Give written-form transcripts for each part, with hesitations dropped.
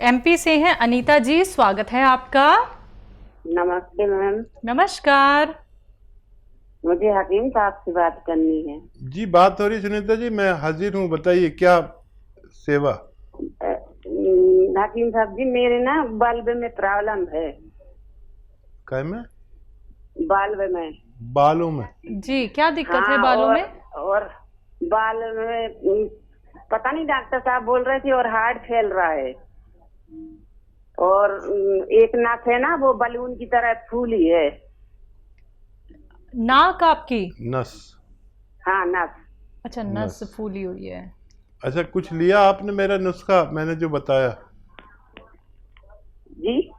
MP से हैं अनीता जी, स्वागत है आपका। नमस्ते मैम। नमस्कार। मुझे हकीम साहब से बात करनी है। जी बात हो रही सुनीता जी, मैं हाजिर हूँ, बताइए क्या सेवा। हकीम साहब जी, मेरे ना बल्ब में प्रॉब्लम है। काय में? बल्ब में। बालों में? जी, क्या दिक्कत है हाँ, बालों में? और बाल में पता नहीं, डॉक्टर साहब बोल रहे थे और हार्ड फैल रहा है। और एक नस है ना, वो बलून की तरह फूली है। नाक आपकी? नस? हाँ, नस। अच्छा, नस। नस फूली हुई है। अच्छा, कुछ लिया आपने मेरा नुस्खा, मैंने जो बताया? जी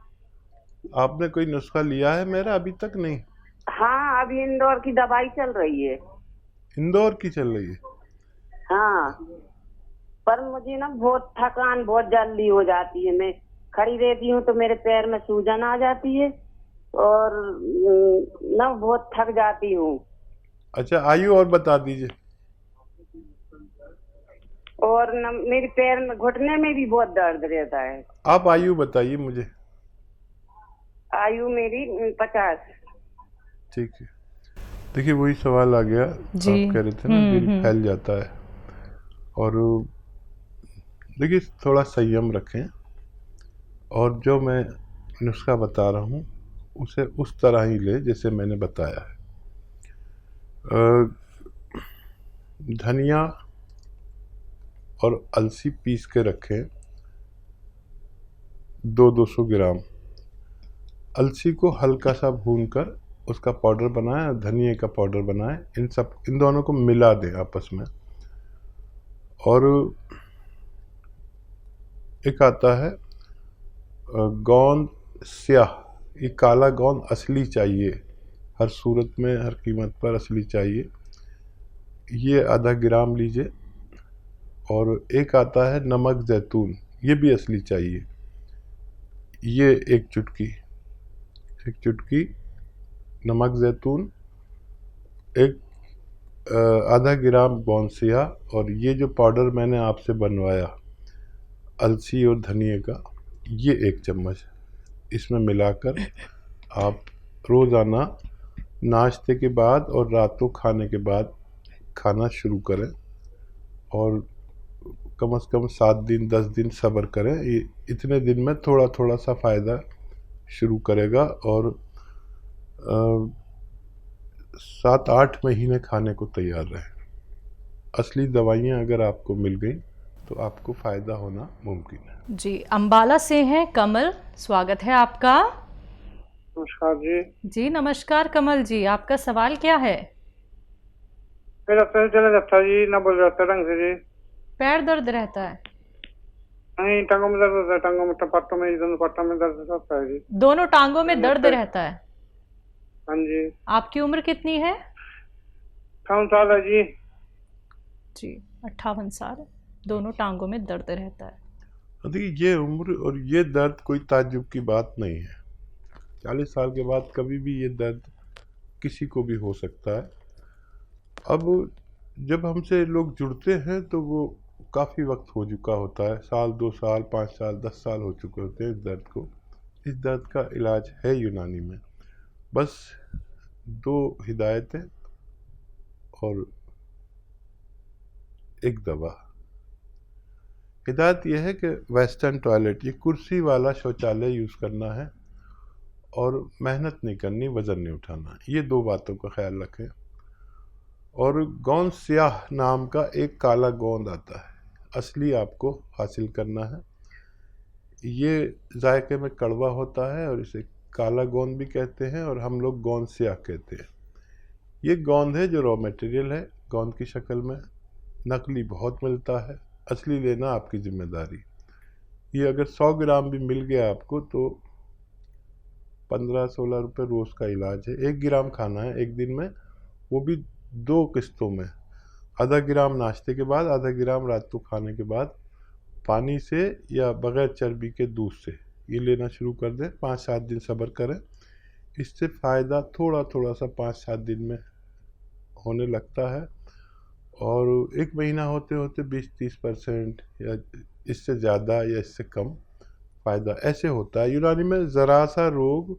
आपने कोई नुस्खा लिया है मेरा अभी तक? नहीं। हाँ, अभी इंदौर की दवाई चल रही है। इंदौर की चल रही है? हाँ, पर मुझे ना बहुत थकान बहुत जल्दी हो जाती है। मैं खड़ी रहती हूँ तो मेरे पैर में सूजन आ जाती है और ना बहुत थक जाती हूँ। अच्छा, आयु और बता दीजिए। और न मेरे पैर में घुटने में भी बहुत दर्द रहता है। आप आयु बताइए मुझे। आयु मेरी 50। ठीक है, देखिए वही सवाल आ गया। जी। आप कह रहे थे ना दिल फैल जाता है, और देखिए थोड़ा संयम रखें, और जो मैं नुस्खा बता रहा हूँ उसे उस तरह ही ले जैसे मैंने बताया है। धनिया और अलसी पीस के रखें, 200 ग्राम। अलसी को हल्का सा भूनकर उसका पाउडर बनाएं, धनिया का पाउडर बनाएं, इन दोनों को मिला दें आपस में। और एक आता है गोंद स्याह, ये काला गोंद असली चाहिए, हर सूरत में हर कीमत पर असली चाहिए, ये आधा ग्राम लीजिए। और एक आता है नमक जैतून, ये भी असली चाहिए, ये एक चुटकी नमक जैतून, एक आधा ग्राम बॉन्सिया, और ये जो पाउडर मैंने आपसे बनवाया अलसी और धनिए का, ये 1 चम्मच इसमें मिलाकर आप रोज़ाना नाश्ते के बाद और रात को खाने के बाद खाना शुरू करें। और कम से कम 7 दिन 10 दिन सब्र करें, ये इतने दिन में थोड़ा थोड़ा सा फ़ायदा शुरू करेगा। और 7-8 महीने खाने को तैयार रहें। असली दवाइयाँ अगर आपको मिल गई तो आपको फ़ायदा होना मुमकिन है। जी, अंबाला से हैं कमल, स्वागत है आपका। नमस्कार जी। जी नमस्कार कमल जी, आपका सवाल क्या है? मेरा पैर चला जाता जी, ना बोल जाता ढंग से जी। पैर दर्द रहता है? नहीं, टांगों में दर्द होता है, टांगों में पट्टों में, दोनों पट्टों में दर्द होता है जी। दोनों टांगों में दर्द रहता है? हाँ जी। आपकी उम्र कितनी है? 58 साल है जी। जी, 58 साल, दोनों टांगों में दर्द रहता है। देखिए ये उम्र और ये दर्द कोई ताज्जुब की बात नहीं है। 40 साल के बाद कभी भी ये दर्द किसी को भी हो सकता है। अब जब हमसे लोग जुड़ते हैं तो वो काफ़ी वक्त हो चुका होता है, साल 2 साल 5 साल 10 साल हो चुके होते हैं इस दर्द को। इस दर्द का इलाज है यूनानी में, बस 2 हिदायतें और एक दवा। हिदायत यह है कि वेस्टर्न टॉयलेट, ये कुर्सी वाला शौचालय यूज़ करना है, और मेहनत नहीं करनी, वज़न नहीं उठाना, ये 2 बातों का ख्याल रखें। और गोंद स्याह नाम का एक काला गोंद आता है, असली आपको हासिल करना है। ये जायके में कड़वा होता है और इसे काला गोंद भी कहते हैं, और हम लोग गोंद स्याह कहते हैं। ये गोंद है जो रॉ मटेरियल है गोंद की शक्ल में, नकली बहुत मिलता है, असली लेना आपकी जिम्मेदारी। ये अगर 100 ग्राम भी मिल गया आपको तो 15-16 रुपये रोज़ का इलाज है। 1 ग्राम खाना है एक दिन में, वो भी 2 किस्तों में, आधा ग्राम नाश्ते के बाद, आधा ग्राम रात को खाने के बाद, पानी से या बग़ैर चर्बी के दूध से ये लेना शुरू कर दें। 5-7 दिन सब्र करें, इससे फ़ायदा थोड़ा थोड़ा सा 5-7 दिन में होने लगता है, और 1 महीना होते होते 20-30% या इससे ज़्यादा या इससे कम फ़ायदा ऐसे होता है। यूनानी में ज़रा सा रोग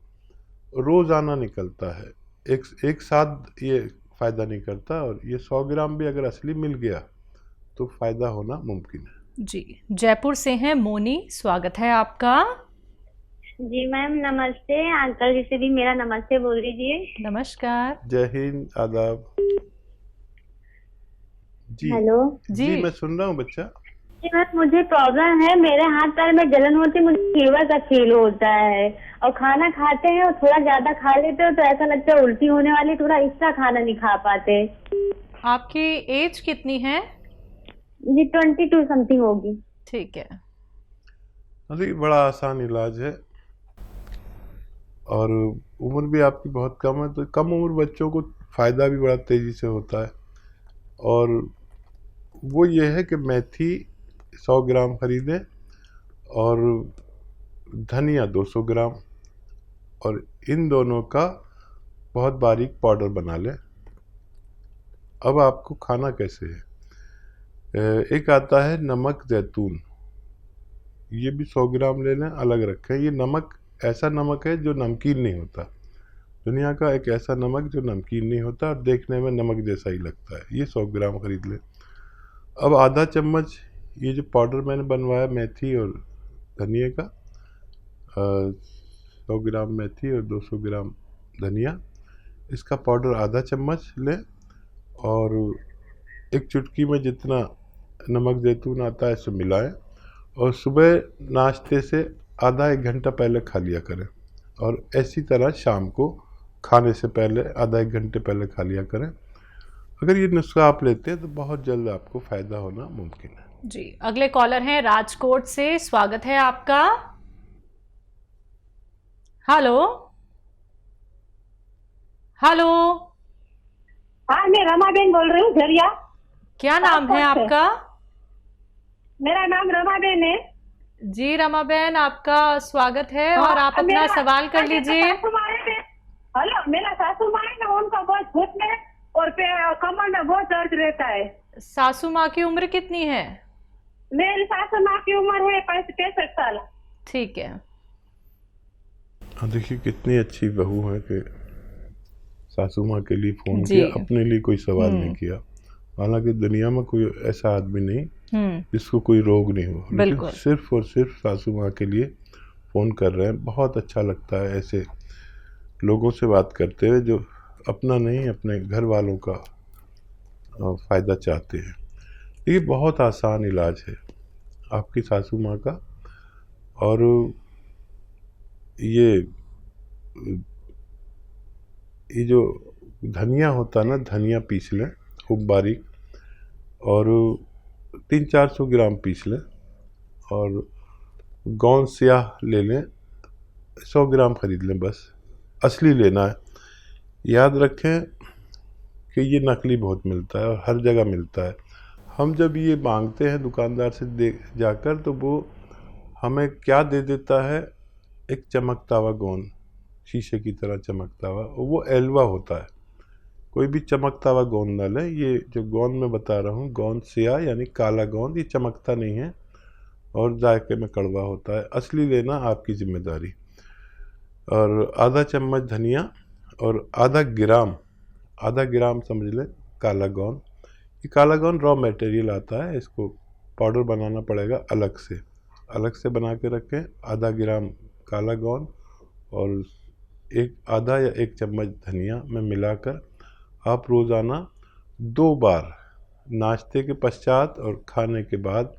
रोज़ाना निकलता है, एक साथ ये फ़ायदा नहीं करता, और ये 100 ग्राम भी अगर असली मिल गया तो फ़ायदा होना मुमकिन है। जी, जयपुर से हैं मोनी, स्वागत है आपका। जी मैम नमस्ते, अंकल जी से भी मेरा नमस्ते बोल दीजिए। नमस्कार। जय हिंद, आदाब। जी हेलो जी, मैं सुन रहा हूँ बच्चा। जी मैम, मुझे प्रॉब्लम है, मेरे हाथ पैर में जलन होती है, मुझे फीवर का फील होता है, और खाना खाते हैं और थोड़ा ज्यादा खा लेते हो तो ऐसा लगता है उल्टी होने वाली, थोड़ा एक्स्ट्रा खाना नहीं खा पाते। आपकी एज कितनी है? जी 22 समथिंग होगी। ठीक है। अरे बड़ा आसान इलाज है, और उम्र भी आपकी बहुत कम है, तो कम उम्र बच्चों को फ़ायदा भी बड़ा तेज़ी से होता है। और वो ये है कि मेथी 100 ग्राम खरीदें और धनिया 200 ग्राम, और इन दोनों का बहुत बारीक पाउडर बना लें। अब आपको खाना कैसे है, एक आता है नमक ज़ैतून, ये भी 100 ग्राम ले लें, अलग रखें। ये नमक ऐसा नमक है जो नमकीन नहीं होता, दुनिया का एक ऐसा नमक जो नमकीन नहीं होता और देखने में नमक जैसा ही लगता है, ये 100 ग्राम खरीद लें। अब आधा चम्मच ये जो पाउडर मैंने बनवाया मेथी और धनिया का, 100 ग्राम मेथी और 200 ग्राम धनिया, इसका पाउडर आधा चम्मच लें, और एक चुटकी में जितना नमक ज़ैतून आता है इसे मिलाएं, और सुबह नाश्ते से आधा एक घंटा पहले खा लिया करें, और इसी तरह शाम को खाने से पहले आधा एक घंटे पहले खा लिया करें। अगर ये नुस्खा आप लेते हैं तो बहुत जल्द आपको फ़ायदा होना मुमकिन है। जी, अगले कॉलर हैं राजकोट से, स्वागत है आपका। Hello hello. हाँ, मैं रमाबेन बोल रही हूँ झरिया। क्या नाम है राजकोट से। आपका? मेरा नाम रमाबेन है। जी रमाबेन, आपका स्वागत है, और आप अपना मेरा- सवाल कर लीजिए। सासू माँ है। हेलो, मेरा सासू माँ है ना, उनका बहुत घुटने और कमर में बहुत दर्द रहता है। सासू माँ की उम्र कितनी है? मेरी सासू माँ की उम्र है 65 साल। ठीक है। देखिए कितनी अच्छी बहू है कि सासू माँ के लिए फ़ोन जी। किया, अपने लिए कोई सवाल नहीं किया। हालांकि दुनिया में कोई ऐसा आदमी नहीं जिसको कोई रोग नहीं हो, लेकिन बिल्कुल। सिर्फ और सिर्फ सासू माँ के लिए फ़ोन कर रहे हैं। बहुत अच्छा लगता है ऐसे लोगों से बात करते हुए जो अपना नहीं अपने घर वालों का फ़ायदा चाहते हैं। ये बहुत आसान इलाज है आपकी सासू माँ का। और ये जो धनिया होता है ना, धनिया पीस लें खूब बारीक, और 300-400 ग्राम पीस लें, और गौन स्याह ले लें, 100 ग्राम खरीद लें, बस असली लेना है। याद रखें कि ये नकली बहुत मिलता है और हर जगह मिलता है। हम जब ये मांगते हैं दुकानदार से जाकर, तो वो हमें क्या दे देता है, एक चमकता हुआ गोंद, शीशे की तरह चमकता हुआ, वो एल्वा होता है। कोई भी चमकता हुआ गोंद ना लें। ये जो गोंद मैं बता रहा हूँ, गोंद स्याह यानी काला गोंद, ये चमकता नहीं है और जायके में कड़वा होता है। असली लेना आपकी जिम्मेदारी। और आधा चम्मच धनिया और आधा ग्राम समझ लें काला गोंद। ये काला गोंद रॉ मटेरियल आता है, इसको पाउडर बनाना पड़ेगा अलग से बना के रखें। आधा ग्राम काला गोंद और आधा या एक चम्मच धनिया में मिलाकर आप रोज़ाना 2 बार, नाश्ते के पश्चात और खाने के बाद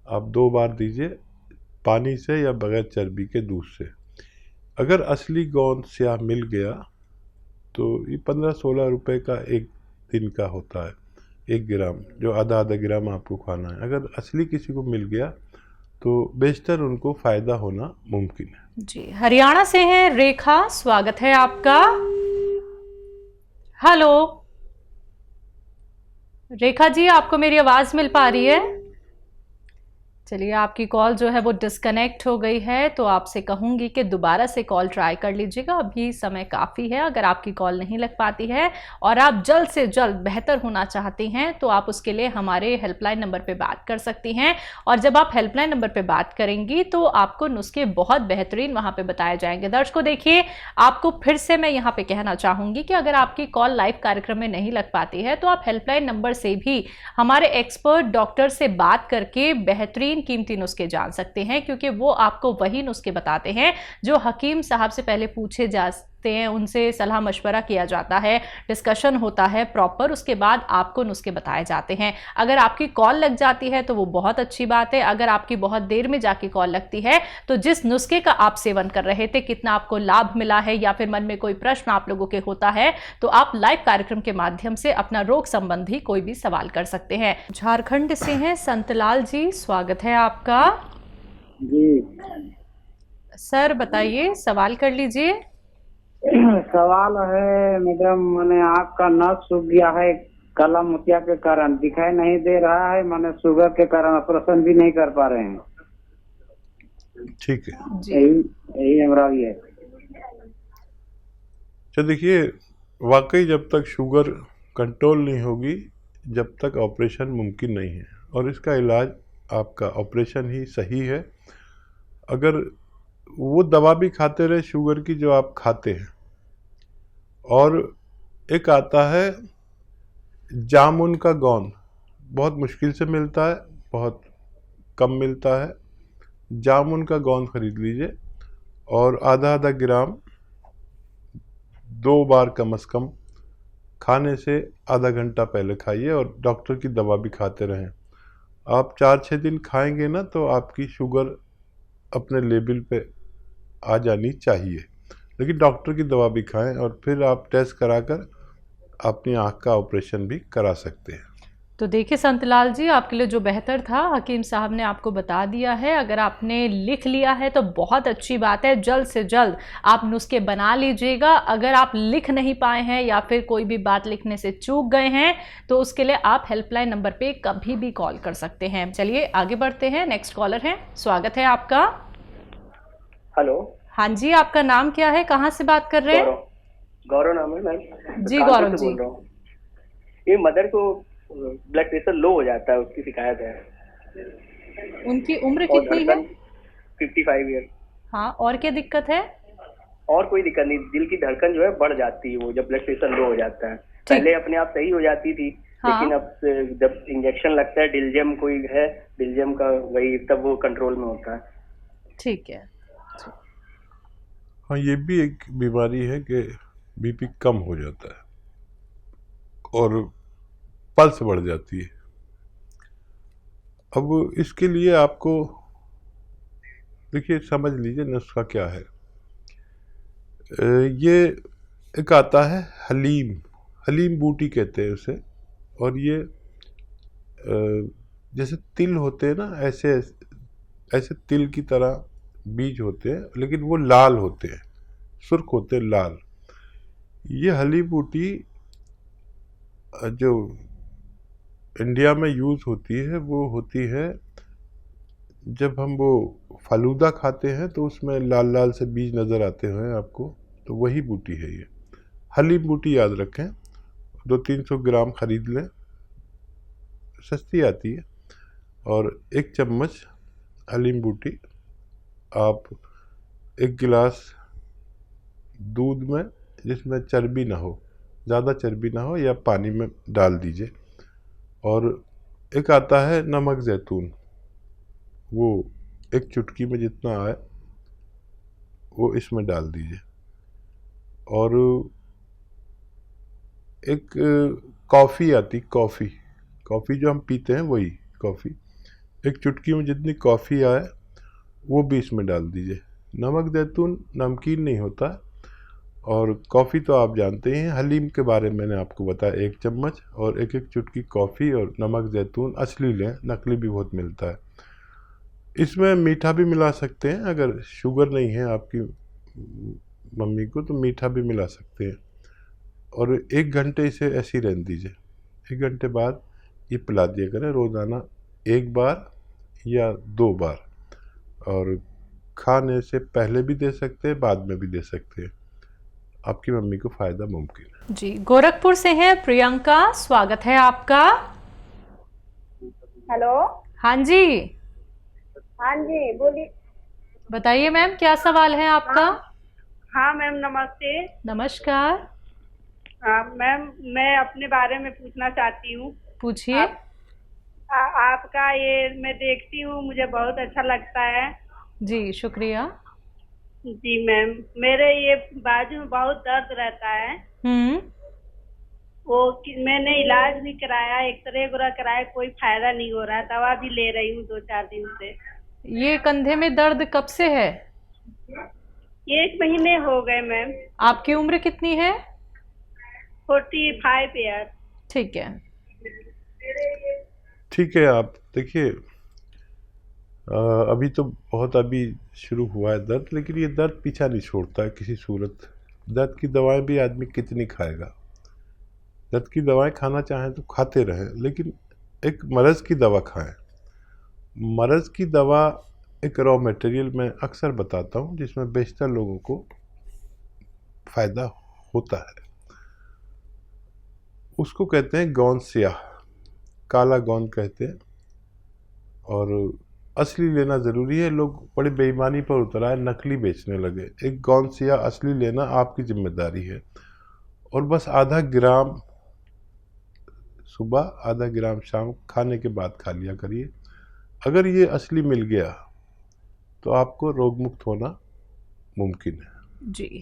आप 2 बार दीजिए, पानी से या बगैर चर्बी के दूध से। अगर असली गोंद स्याह मिल गया तो ये 15-16 रुपए का एक दिन का होता है, 1 ग्राम, जो आधा ग्राम आपको खाना है। अगर असली किसी को मिल गया तो बेशतर उनको फ़ायदा होना मुमकिन है। जी, हरियाणा से हैं रेखा, स्वागत है आपका। हेलो रेखा जी, आपको मेरी आवाज मिल पा रही है? चलिए, आपकी कॉल जो है वो डिस्कनेक्ट हो गई है, तो आपसे कहूँगी कि दोबारा से कॉल ट्राई कर लीजिएगा। अभी समय काफ़ी है। अगर आपकी कॉल नहीं लग पाती है और आप जल्द से जल्द बेहतर होना चाहती हैं तो आप उसके लिए हमारे हेल्पलाइन नंबर पे बात कर सकती हैं। और जब आप हेल्पलाइन नंबर पे बात करेंगी तो आपको नुस्खे बहुत बेहतरीन वहाँ पे बताए जाएंगे। दर्शकों देखिए, आपको फिर से मैं यहाँ पे कहना चाहूँगी कि अगर आपकी कॉल लाइव कार्यक्रम में नहीं लग पाती है तो आप हेल्पलाइन नंबर से भी हमारे एक्सपर्ट डॉक्टर से बात करके बेहतरीन कीमती नुस्खे जान सकते हैं, क्योंकि वो आपको वही नुस्खे बताते हैं जो हकीम साहब से पहले पूछे जाते हैं, उनसे सलाह मशवरा किया जाता है, डिस्कशन होता है प्रॉपर, उसके बाद आपको नुस्खे बताए जाते हैं। अगर आपकी कॉल लग जाती है तो वो बहुत अच्छी बात है। अगर आपकी बहुत देर में जाके कॉल लगती है तो जिस नुस्खे का आप सेवन कर रहे थे, कितना आपको लाभ मिला है, या फिर मन में कोई प्रश्न आप लोगों के होता है, तो आप लाइव कार्यक्रम के माध्यम से अपना रोग संबंधी कोई भी सवाल कर सकते हैं। झारखंड से हैं संतलाल जी, स्वागत है आपका। जी सर बताइए, सवाल कर लीजिए। सवाल है मैडम, मैंने आँख का नस सूख गया है काला मोतिया के कारण, दिखाई नहीं दे रहा है, मैंने शुगर के कारण ऑपरेशन भी नहीं कर पा रहे हैं। ठीक है, यही हमारा है। तो देखिए, वाकई जब तक शुगर कंट्रोल नहीं होगी जब तक ऑपरेशन मुमकिन नहीं है, और इसका इलाज आपका ऑपरेशन ही सही है। अगर वो दवा भी खाते रहे शुगर की जो आप खाते हैं, और एक आता है जामुन का गोंद, बहुत मुश्किल से मिलता है, बहुत कम मिलता है। जामुन का गोंद खरीद लीजिए और आधा आधा ग्राम 2 बार कम से कम खाने से आधा घंटा पहले खाइए, और डॉक्टर की दवा भी खाते रहें। आप 4-6 दिन खाएंगे ना तो आपकी शुगर अपने लेवल पे आ जानी चाहिए, लेकिन डॉक्टर की दवा भी खाएं, और फिर आप टेस्ट कराकर अपनी आँख का ऑपरेशन भी करा सकते हैं। तो देखिए संतलाल जी, आपके लिए जो बेहतर था हकीम साहब ने आपको बता दिया है। अगर आपने लिख लिया है तो बहुत अच्छी बात है, जल्द से जल्द आप नुस्खे बना लीजिएगा। अगर आप लिख नहीं पाए हैं या फिर कोई भी बात लिखने से चूक गए हैं तो उसके लिए आप हेल्पलाइन नंबर पे कभी भी कॉल कर सकते हैं। चलिए आगे बढ़ते हैं, नेक्स्ट कॉलर हैं, स्वागत है आपका। हेलो। हाँ जी, आपका नाम क्या है, कहाँ से बात कर रहे हैं? गौरव नाम है मैम। जी गौरव जी, बोल रहा हूँ। ये मदर को ब्लड प्रेशर लो हो जाता है, उसकी शिकायत है। उनकी उम्र कितनी है? 55 ईयर। हाँ, और क्या दिक्कत है? और कोई दिक्कत नहीं, दिल की धड़कन जो है बढ़ जाती है वो जब ब्लड प्रेशर लो हो जाता है। पहले अपने आप सही हो जाती थी, हाँ। लेकिन अब जब इंजेक्शन लगता है, डिलजियम कोई है, डिलजियम का, वही तब वो कंट्रोल में होता है। ठीक है। हाँ, ये भी एक बीमारी है कि बीपी कम हो जाता है और पल्स बढ़ जाती है। अब इसके लिए आपको देखिए, समझ लीजिए नुस्खा क्या है। ये एक आता है हलीम बूटी कहते हैं उसे, और ये जैसे तिल होते हैं ना, ऐसे तिल की तरह बीज होते हैं, लेकिन वो लाल होते हैं, सुर्ख होते हैं, लाल। ये हली बूटी जो इंडिया में यूज़ होती है वो होती है जब हम वो फालूदा खाते हैं तो उसमें लाल लाल से बीज नज़र आते हैं आपको, तो वही बूटी है ये हली बूटी। याद रखें, 200-300 ग्राम खरीद लें, सस्ती आती है, और 1 चम्मच हलीम बूटी आप 1 गिलास दूध में, जिसमें चर्बी ना हो, ज़्यादा चर्बी ना हो, या पानी में डाल दीजिए। और एक आता है नमक ज़ैतून, वो 1 चुटकी में जितना आए वो इसमें डाल दीजिए। और एक कॉफ़ी आती, कॉफ़ी जो हम पीते हैं वही कॉफ़ी, 1 चुटकी में जितनी कॉफ़ी आए वो भी इसमें डाल दीजिए। नमक ज़ैतून नमकीन नहीं होता, और कॉफ़ी तो आप जानते हैं। हलीम के बारे में मैंने आपको बताया, 1 चम्मच और 1-1 चुटकी कॉफ़ी और नमक ज़ैतून असली लें, नकली भी बहुत मिलता है। इसमें मीठा भी मिला सकते हैं, अगर शुगर नहीं है आपकी मम्मी को तो मीठा भी मिला सकते हैं। और 1 घंटे इसे ऐसे ही रहने दीजिए, 1 घंटे बाद ये पिला दिया करें, रोज़ाना 1 बार या 2 बार, और खाने से पहले भी दे सकते हैं, बाद में भी दे सकते हैं। आपकी मम्मी को फ़ायदा मुमकिन है। जी, गोरखपुर से हैं प्रियंका, स्वागत है आपका। हेलो। हाँ जी, हाँ जी, बोलिए। बताइए मैम, क्या सवाल है आपका? हाँ मैम, नमस्ते। नमस्कार, मैम, मैं अपने बारे में पूछना चाहती हूँ। पूछिए। आपका ये मैं देखती हूँ, मुझे बहुत अच्छा लगता है। जी, शुक्रिया। जी मैम, मेरे ये बाजू में बहुत दर्द रहता है। मैंने इलाज भी कराया, एक्सरे वगैरह कराया, कोई फायदा नहीं हो रहा। दवा भी ले रही हूँ 2-4 दिन से। ये कंधे में दर्द कब से है? 1 महीने हो गए मैम। आपकी उम्र कितनी है? 45 ईयर। ठीक है। ठीक है, आप देखिए, अभी तो बहुत अभी शुरू हुआ है दर्द, लेकिन ये दर्द पीछा नहीं छोड़ता है किसी सूरत। दर्द की दवाएं भी आदमी कितनी खाएगा? दर्द की दवाएं खाना चाहें तो खाते रहें, लेकिन एक मर्ज़ की दवा खाएं। मर्ज़ की दवा एक रॉ मटेरियल मैं अक्सर बताता हूँ, जिसमें बेशतर लोगों को फ़ायदा होता है। उसको कहते हैं गौंद स्याह, काला गौंद कहते हैं, और असली लेना ज़रूरी है। लोग बड़ी बेईमानी पर उतर आए, नकली बेचने लगे। एक गौंद स्याह असली लेना आपकी जिम्मेदारी है, और बस आधा ग्राम सुबह, आधा ग्राम शाम, खाने के बाद खा लिया करिए। अगर ये असली मिल गया तो आपको रोग मुक्त होना मुमकिन है। जी।